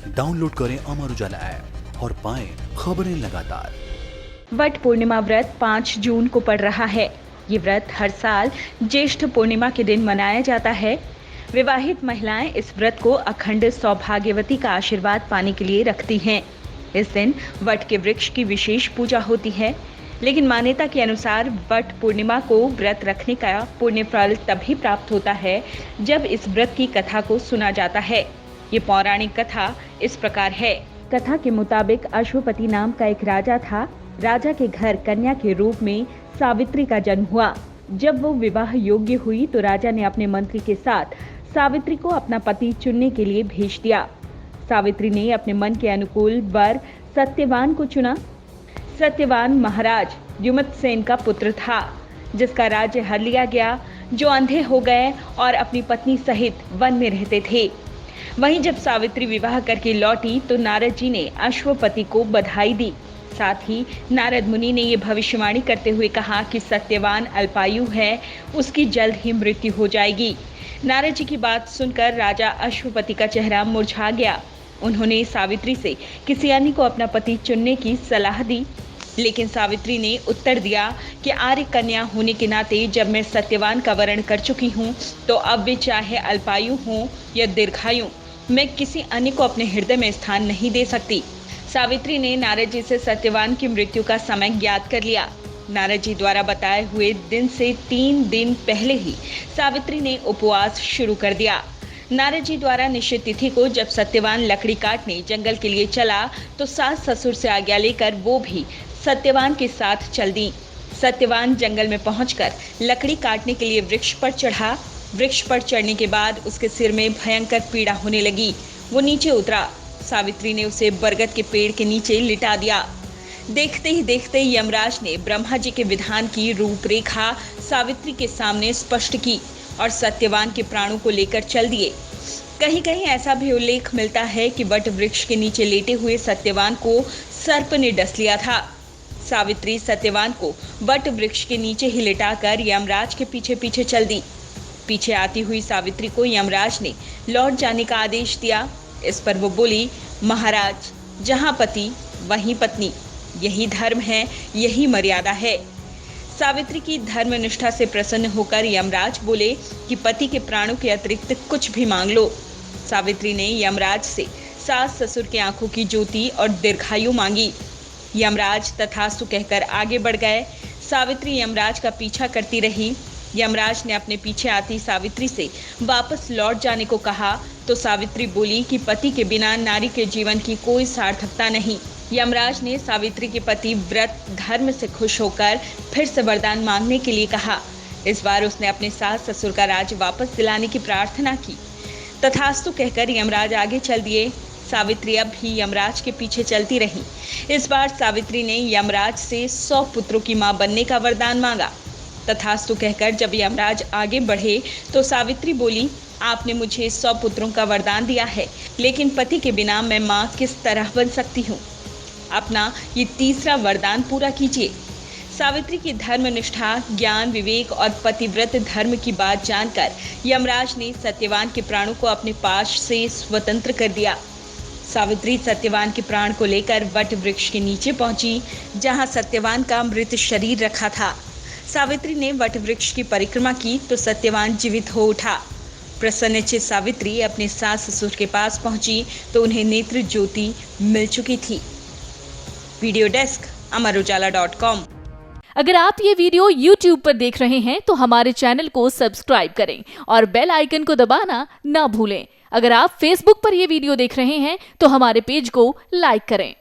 Download करें Amar Ujala app और पाएं खबरें लगातार। वट पूर्णिमा व्रत 5 जून को पड़ रहा है। ये व्रत हर साल ज्येष्ठ पूर्णिमा के दिन मनाया जाता है। विवाहित महिलाएं इस व्रत को अखंड सौभाग्यवती का आशीर्वाद पाने के लिए रखती हैं। इस दिन वट के वृक्ष की विशेष पूजा होती है, लेकिन मान्यता के अनुसार वट पूर्णिमा को व्रत रखने का पुण्य फल तभी प्राप्त होता है जब इस व्रत की कथा को सुना जाता है। ये पौराणिक कथा इस प्रकार है। कथा के मुताबिक अश्वपति नाम का एक राजा था। राजा के घर कन्या के रूप में सावित्री का जन्म हुआ। जब वो विवाह योग्य हुई तो राजा ने अपने मंत्री के साथ सावित्री को अपना पति चुनने के लिए भेज दिया। सावित्री ने अपने मन के अनुकूल वर सत्यवान को चुना। सत्यवान महाराज द्युमत्सेन का पुत्र था, जिसका राज्य हर लिया गया, जो अंधे हो गए और अपनी पत्नी सहित वन में रहते थे। वहीं जब सावित्री विवाह करके लौटी तो नारद जी ने अश्वपति को बधाई दी। साथ ही नारद मुनि ने ये भविष्यवाणी करते हुए कहा कि सत्यवान अल्पायु है, उसकी जल्द ही मृत्यु हो जाएगी। नारद जी की बात सुनकर राजा अश्वपति का चेहरा मुरझा गया। उन्होंने सावित्री से किसी अन्य को अपना पति चुनने की सलाह दी, लेकिन सावित्री ने उत्तर दिया कि आर्य कन्या होने के नाते जब मैं सत्यवान का वर्ण कर चुकी हूँ तो अब वे चाहे अल्पायु हों या दीर्घायु, मैं किसी अन्य को अपने हृदय में स्थान नहीं दे सकती। सावित्री ने नारद जी से सत्यवान की मृत्यु का समय ज्ञात कर लिया। नारद जी द्वारा बताए हुए दिन से 3 दिन पहले ही सावित्री ने उपवास शुरू कर दिया। नारद जी द्वारा निश्चित तिथि को जब सत्यवान लकड़ी काटने जंगल के लिए चला तो सास ससुर से आज्ञा लेकर वो भी सत्यवान के साथ चल दी। सत्यवान जंगल में पहुंचकर लकड़ी काटने के लिए वृक्ष पर चढ़ा। वृक्ष पर चढ़ने के बाद उसके सिर में भयंकर पीड़ा होने लगी। वो नीचे उतरा। सावित्री ने उसे बरगद के पेड़ के नीचे लिटा दिया। देखते ही देखते यमराज ने ब्रह्मा जी के विधान की रूपरेखा सावित्री के सामने स्पष्ट की और सत्यवान के प्राणों को लेकर चल दिए। कहीं कहीं ऐसा भी उल्लेख मिलता है कि वट वृक्ष के नीचे लेटे हुए सत्यवान को सर्प ने डस लिया था। सावित्री सत्यवान को वट वृक्ष के नीचे ही लिटाकर यमराज के पीछे पीछे चल दी। पीछे आती हुई सावित्री को यमराज ने लौट जाने का आदेश दिया। इस पर वो बोली, महाराज, जहाँ पति वहीं पत्नी, यही धर्म है, यही मर्यादा है। सावित्री की धर्मनिष्ठा से प्रसन्न होकर यमराज बोले कि पति के प्राणों के अतिरिक्त कुछ भी मांग लो। सावित्री ने यमराज से सास ससुर की आंखों की ज्योति और दीर्घायु मांगी। यमराज तथास्तु कहकर आगे बढ़ गए। सावित्री यमराज का पीछा करती रही। यमराज ने अपने पीछे आती सावित्री से वापस लौट जाने को कहा तो सावित्री बोली कि पति के बिना नारी के जीवन की कोई सार्थकता नहीं। यमराज ने सावित्री के पति व्रत धर्म से खुश होकर फिर से वरदान मांगने के लिए कहा। इस बार उसने अपने सास ससुर का राज वापस दिलाने की प्रार्थना की। तथास्तु कहकर यमराज आगे चल दिए। सावित्री अब भी यमराज के पीछे चलती रही। इस बार सावित्री ने यमराज से 100 पुत्रों की मां बनने का वरदान मांगा। तथास्तु कहकर जब यमराज आगे बढ़े तो सावित्री बोली, आपने मुझे 100 पुत्रों का वरदान दिया है, लेकिन पति के बिना मैं मां किस तरह बन सकती हूँ? अपना ये तीसरा वरदान पूरा कीजिए। सावित्री की धर्मनिष्ठा, ज्ञान, विवेक और पतिव्रत धर्म की बात जानकर यमराज ने सत्यवान के प्राणों को अपने पाश से स्वतंत्र कर दिया। सावित्री सत्यवान के प्राण को लेकर वट वृक्ष के नीचे पहुंची, जहां सत्यवान का मृत शरीर रखा था। सावित्री ने वट वृक्ष की परिक्रमा की तो सत्यवान जीवित हो उठा। प्रसन्नचित्त सावित्री अपने सास ससुर के पास पहुंची तो उन्हें नेत्र ज्योति मिल चुकी थी। वीडियो डेस्क अमरुजाला.com। अगर आप ये वीडियो YouTube पर देख रहे हैं तो हमारे चैनल को सब्सक्राइब करें और बेल आइकन को दबाना ना भूलें। अगर आप Facebook पर ये वीडियो देख रहे हैं तो हमारे पेज को लाइक करें।